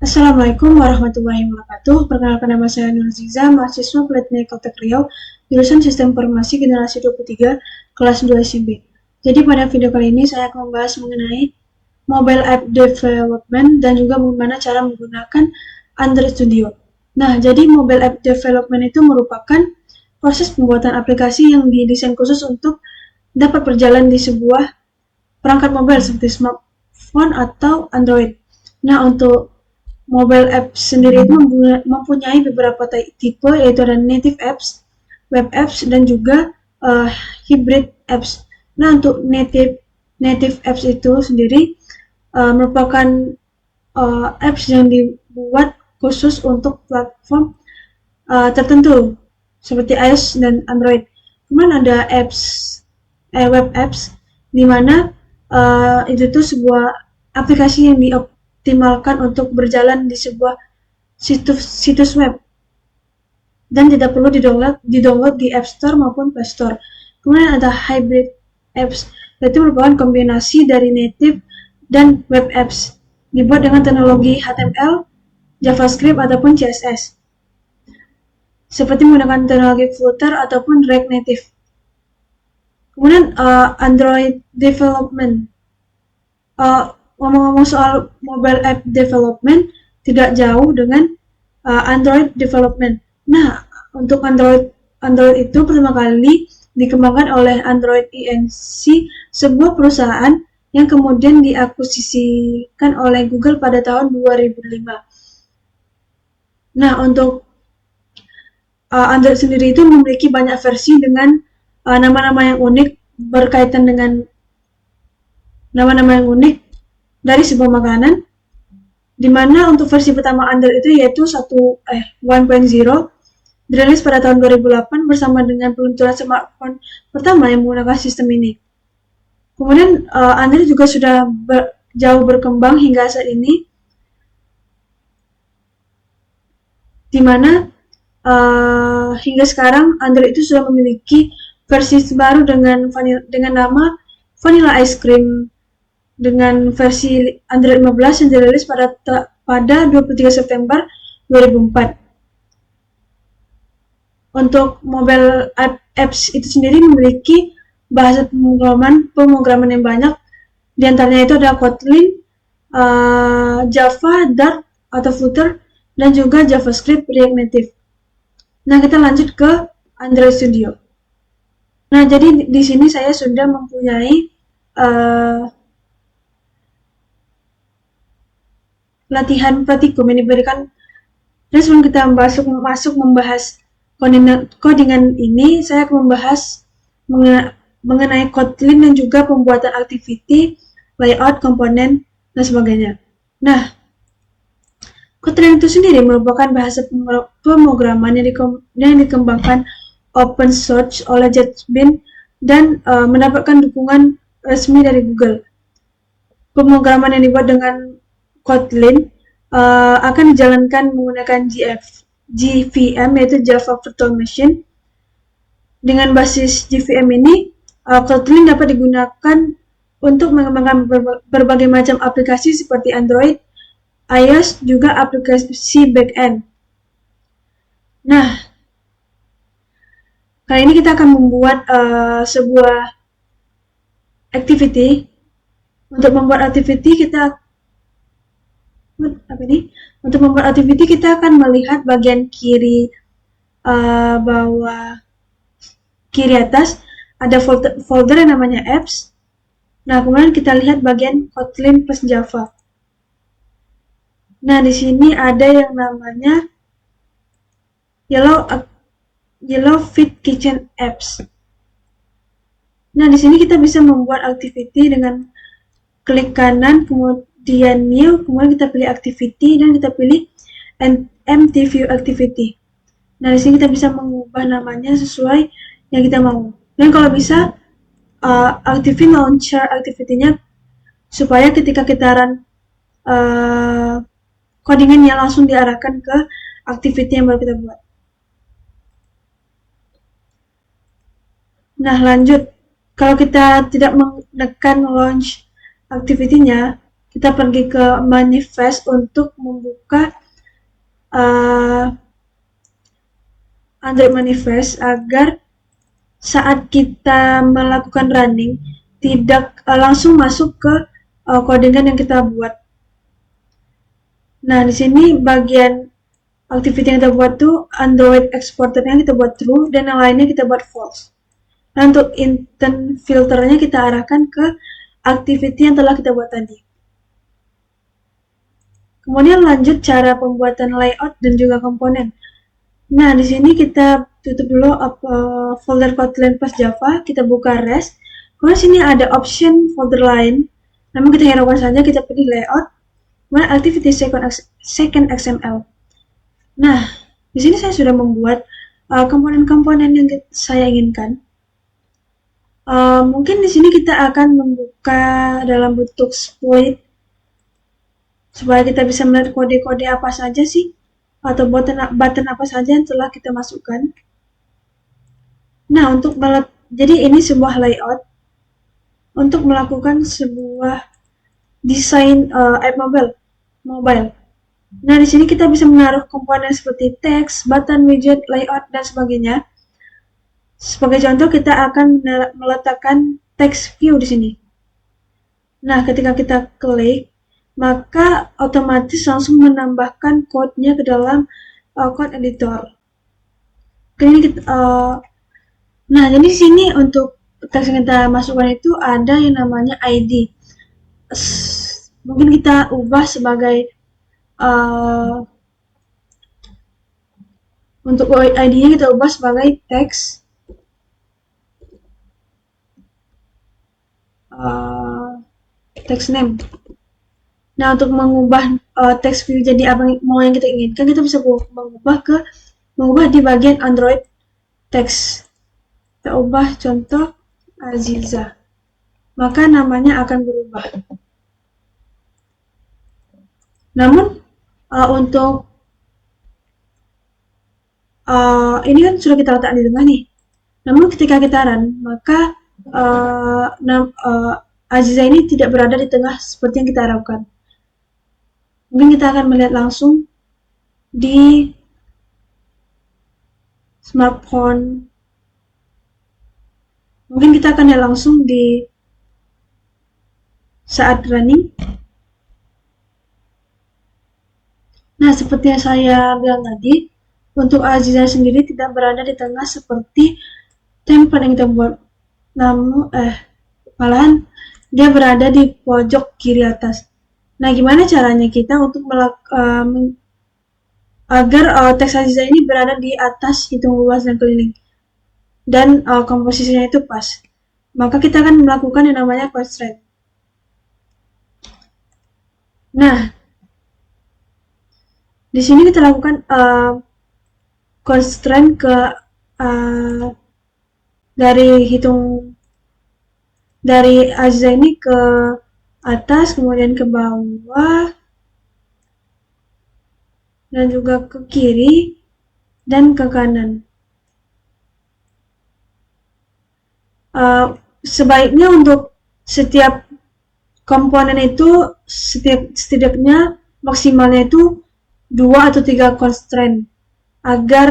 Assalamualaikum warahmatullahi wabarakatuh. Perkenalkan, nama saya Nur Ziza, mahasiswa Politeknik Kota Riau, jurusan Sistem Informasi Generasi 23, kelas 2 SMP. Jadi pada video kali ini saya akan membahas mengenai mobile app development dan juga bagaimana cara menggunakan Android Studio. Nah, jadi mobile app development itu merupakan proses pembuatan aplikasi yang didesain khusus untuk dapat berjalan di sebuah perangkat mobile seperti smartphone atau Android. Nah, untuk mobile apps sendiri itu mempunyai beberapa tipe, yaitu ada native apps, web apps, dan juga hybrid apps. Nah, untuk native apps itu sendiri merupakan apps yang dibuat khusus untuk platform tertentu seperti iOS dan Android. Kemudian ada web apps, di mana itu tuh sebuah aplikasi yang dioptimalkan untuk berjalan di sebuah situs web dan tidak perlu didownload di App Store maupun Play Store. Kemudian ada hybrid apps, yaitu merupakan kombinasi dari native dan web apps, dibuat dengan teknologi HTML, JavaScript ataupun CSS, seperti menggunakan teknologi Flutter ataupun React Native. Kemudian Android development. Ngomong-ngomong soal mobile app development, tidak jauh dengan Android development. Nah, untuk Android itu pertama kali dikembangkan oleh Android Inc., sebuah perusahaan yang kemudian diakuisisikan oleh Google pada tahun 2005. Nah, untuk Android sendiri itu memiliki banyak versi dengan nama-nama yang unik, berkaitan dengan nama-nama yang unik dari sebuah makanan, di mana untuk versi pertama Android itu yaitu 1.0 dirilis pada tahun 2008 bersama dengan peluncuran smartphone pertama yang menggunakan sistem ini. Kemudian Android juga sudah jauh berkembang hingga saat ini, di mana hingga sekarang Android itu sudah memiliki versi baru dengan nama Vanilla Ice Cream dengan versi Android 15 yang dirilis pada 23 September 2004. Untuk mobile apps itu sendiri memiliki bahasa pemrograman yang banyak. Di antaranya itu ada Kotlin, Java, Dart atau Flutter, dan juga JavaScript React Native. Nah, kita lanjut ke Android Studio. Nah, jadi di sini saya sudah mempunyai latihan praktikum yang diberikan. Dan sebelum kita masuk membahas codingan ini, saya akan membahas mengenai Kotlin dan juga pembuatan activity, layout, komponen, dan sebagainya. Nah, Kotlin itu sendiri merupakan bahasa pemrograman yang dikembangkan open source oleh JetBrains dan mendapatkan dukungan resmi dari Google. Pemrograman yang dibuat dengan Kotlin akan dijalankan menggunakan JVM, yaitu Java Virtual Machine. Dengan basis JVM ini, Kotlin dapat digunakan untuk mengembangkan berbagai macam aplikasi seperti Android, iOS, juga aplikasi backend. Nah, kali ini kita akan membuat sebuah activity. Untuk membuat activity kita akan melihat bagian kiri bawah kiri atas ada folder yang namanya apps. Nah, kemudian kita lihat bagian Kotlin plus Java. Nah, di sini ada yang namanya Yellow Fit Kitchen Apps. Nah, di sini kita bisa membuat activity dengan klik kanan, kemudian new, kemudian kita pilih activity dan kita pilih empty view activity. Nah, di sini kita bisa mengubah namanya sesuai yang kita mau. Dan kalau bisa aktifin launcher activity-nya supaya ketika kita run codingannya langsung diarahkan ke activity yang baru kita buat. Nah, lanjut. Kalau kita tidak menekan launch activity-nya, kita pergi ke manifest untuk membuka Android manifest agar saat kita melakukan running tidak langsung masuk ke codingan yang kita buat. Nah, di sini bagian activity yang kita buat tuh Android exporternya kita buat true dan yang lainnya kita buat false. Nah, untuk intent filternya kita arahkan ke activity yang telah kita buat tadi. Kemudian lanjut cara pembuatan layout dan juga komponen. Nah, di sini kita tutup dulu folder Kotlin plus Java, kita buka rest. Kemudian sini ada option folder lain. Namun kita hiraukan saja, kita pilih layout. Kemudian activity second XML. Nah, di sini saya sudah membuat komponen-komponen yang saya inginkan. Mungkin di sini kita akan membuka dalam bentuk split supaya kita bisa melihat kode-kode apa saja sih atau button apa saja yang telah kita masukkan. Nah, jadi ini sebuah layout untuk melakukan sebuah desain app mobile. Nah, di sini kita bisa menaruh komponen seperti teks, button, widget, layout, dan sebagainya. Sebagai contoh, kita akan meletakkan text view di sini. Nah, ketika kita klik, maka otomatis langsung menambahkan code-nya ke dalam code editor. Nah, jadi di sini untuk teks yang kita masukkan itu ada yang namanya ID. Mungkin kita ubah sebagai untuk ID-nya kita ubah sebagai teks text name. Nah, untuk mengubah text view jadi apa yang kita inginkan, kita bisa mengubah di bagian Android text. Kita ubah contoh Aziza, maka namanya akan berubah. Namun untuk ini kan sudah kita letakkan di tengah nih. Namun ketika kita run, maka Aziza ini tidak berada di tengah seperti yang kita harapkan. Mungkin kita akan melihat langsung di smartphone. Mungkin kita akan lihat langsung di saat running. Nah, seperti yang saya bilang tadi, untuk Aziza sendiri tidak berada di tengah seperti template yang kita buat. Namun, malahan dia berada di pojok kiri atas. Nah, gimana caranya kita untuk agar teks Aziza ini berada di atas hitung luas dan keliling dan komposisinya itu pas? Maka kita akan melakukan yang namanya constraint. Nah, di sini kita lakukan constraint ke dari Aziza ini ke atas, kemudian ke bawah, dan juga ke kiri dan ke kanan. Sebaiknya untuk setiap komponen itu setidaknya maksimalnya itu 2 atau 3 constraint agar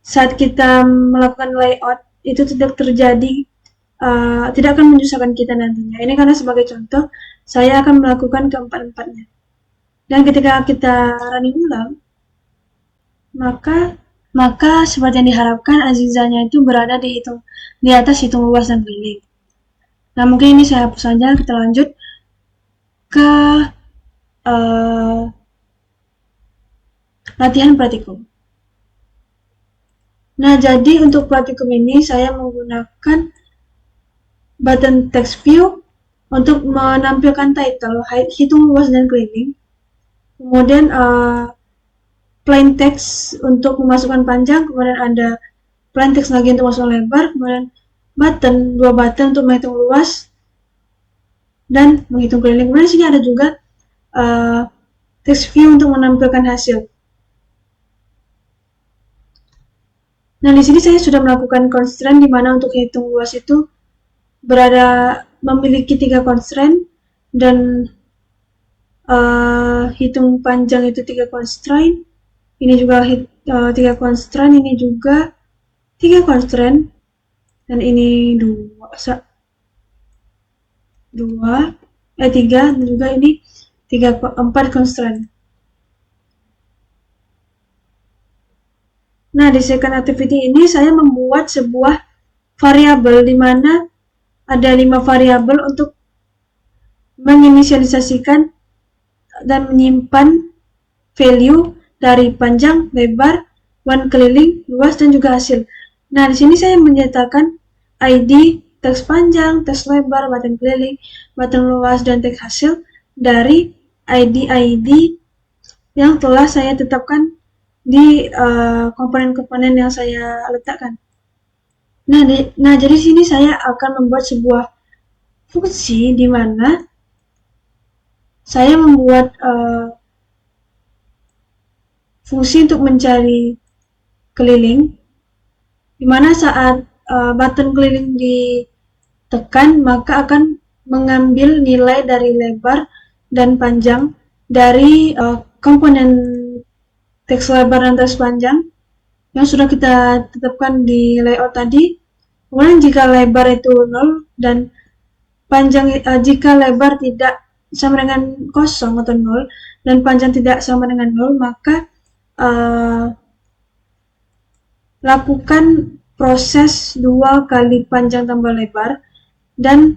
saat kita melakukan layout itu tidak terjadi tidak akan menyusahkan kita nantinya. Ini karena sebagai contoh saya akan melakukan keempat-empatnya. Dan ketika kita running ulang, maka seperti yang diharapkan Azizanya itu berada di atas hitung luas dan keliling. Nah, mungkin ini saya hapus saja. Kita lanjut ke latihan praktikum. Nah, jadi untuk praktikum ini saya menggunakan button text view untuk menampilkan title, hitung luas dan keliling. Kemudian plain text untuk memasukkan panjang, kemudian ada plain text lagi untuk masukkan lebar, kemudian button, 2 button untuk menghitung luas dan menghitung keliling. Kemudian sini ada juga text view untuk menampilkan hasil. Nah, di sini saya sudah melakukan constraint di mana untuk hitung luas itu memiliki 3 constraint dan hitung panjang itu 3 constraint, ini juga 3 constraint, ini juga 3 constraint, dan ini 3, dan juga ini 4 constraint. Nah, di second activity ini saya membuat sebuah variabel di mana ada 5 variabel untuk menginisialisasikan dan menyimpan value dari panjang, lebar, one keliling, luas, dan juga hasil. Nah, di sini saya menyatakan ID, teks panjang, teks lebar, button keliling, button luas, dan teks hasil dari ID-ID yang telah saya tetapkan di komponen-komponen yang saya letakkan. Nah, jadi sini saya akan membuat sebuah fungsi di mana saya membuat fungsi untuk mencari keliling, di mana saat button keliling ditekan, maka akan mengambil nilai dari lebar dan panjang dari komponen teks lebar dan teks panjang yang sudah kita tetapkan di layout tadi. Kemudian jika lebar itu 0 dan panjang, jika lebar tidak sama dengan kosong atau 0 dan panjang tidak sama dengan 0, maka lakukan proses 2 kali panjang tambah lebar dan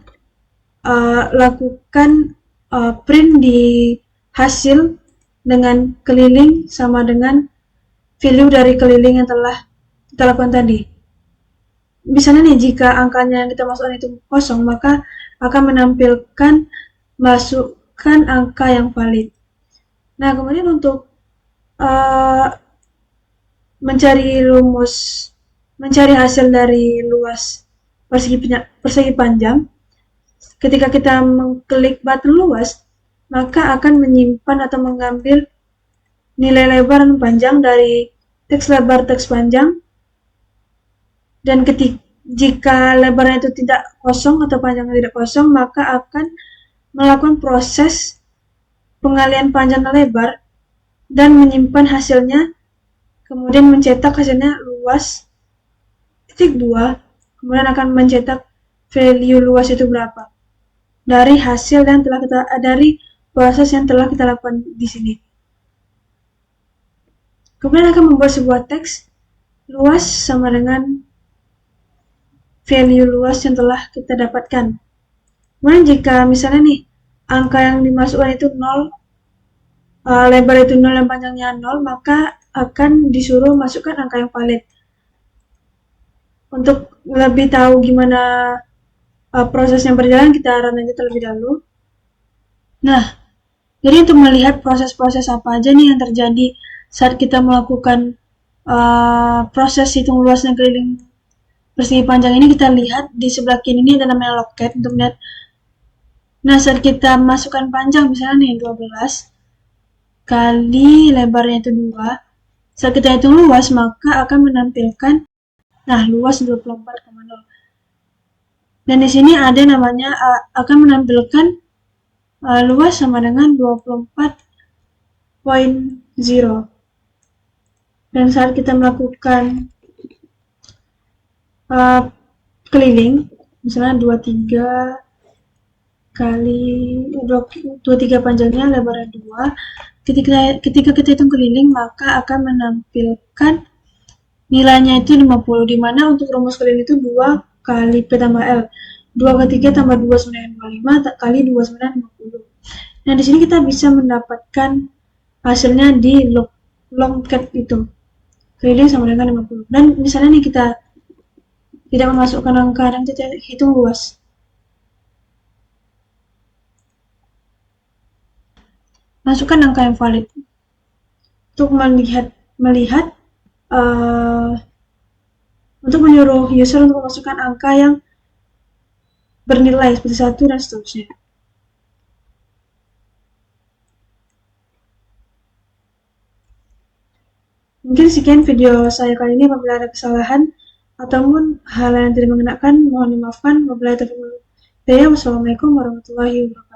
lakukan print di hasil dengan keliling sama dengan value dari keliling yang telah kita lakukan tadi. Misalnya nih, jika angkanya yang kita masukkan itu kosong, maka akan menampilkan masukkan angka yang valid. Nah, kemudian untuk mencari hasil dari luas persegi panjang, ketika kita mengklik button luas, maka akan menyimpan atau mengambil nilai lebar dan panjang dari teks lebar teks panjang, dan jika lebarnya itu tidak kosong atau panjangnya tidak kosong, maka akan melakukan proses pengalian panjang ke lebar dan menyimpan hasilnya, kemudian mencetak hasilnya luas titik 2, kemudian akan mencetak value luas itu berapa dari hasil yang telah dari proses yang telah kita lakukan di sini. Kemudian akan membuat sebuah teks luas sama dengan value luas yang telah kita dapatkan. Kemudian jika misalnya nih angka yang dimasukkan itu 0, lebar itu 0 dan panjangnya 0, maka akan disuruh masukkan angka yang valid. Untuk lebih tahu gimana proses yang berjalan, kita run aja terlebih dahulu. Nah, jadi untuk melihat proses-proses apa aja nih yang terjadi saat kita melakukan proses hitung luas dan keliling persegi panjang ini, kita lihat di sebelah kiri ini ada namanya loket untuk melihat. Nah, saat kita masukkan panjang misalnya nih 12 kali lebarnya itu 2, saat kita hitung luas maka akan menampilkan luas 24,0. Dan di sini ada namanya akan menampilkan luas sama dengan 24,0. Dan saat kita melakukan keliling, misalnya 23 kali 23 panjangnya, lebarnya 2. Ketika kita hitung keliling, maka akan menampilkan nilainya itu 50, dimana untuk rumus keliling itu 2 kali P tambah L. 2 kali 3 tambah 2 sama dengan 25 kali 2 sama dengan 50. Nah, di sini kita bisa mendapatkan hasilnya di longcat itu. Keliling sama dengan 50. Dan misalnya nih kita tidak memasukkan angka dan kita hitung luas. Masukkan angka yang valid. Untuk melihat untuk menyuruh user untuk memasukkan angka yang bernilai seperti 1 dan seterusnya. Mungkin sekian video saya kali ini. Apabila ada kesalahan ataupun hal yang tidak mengenakan, mohon dimaafkan. Wassalamualaikum warahmatullahi wabarakatuh.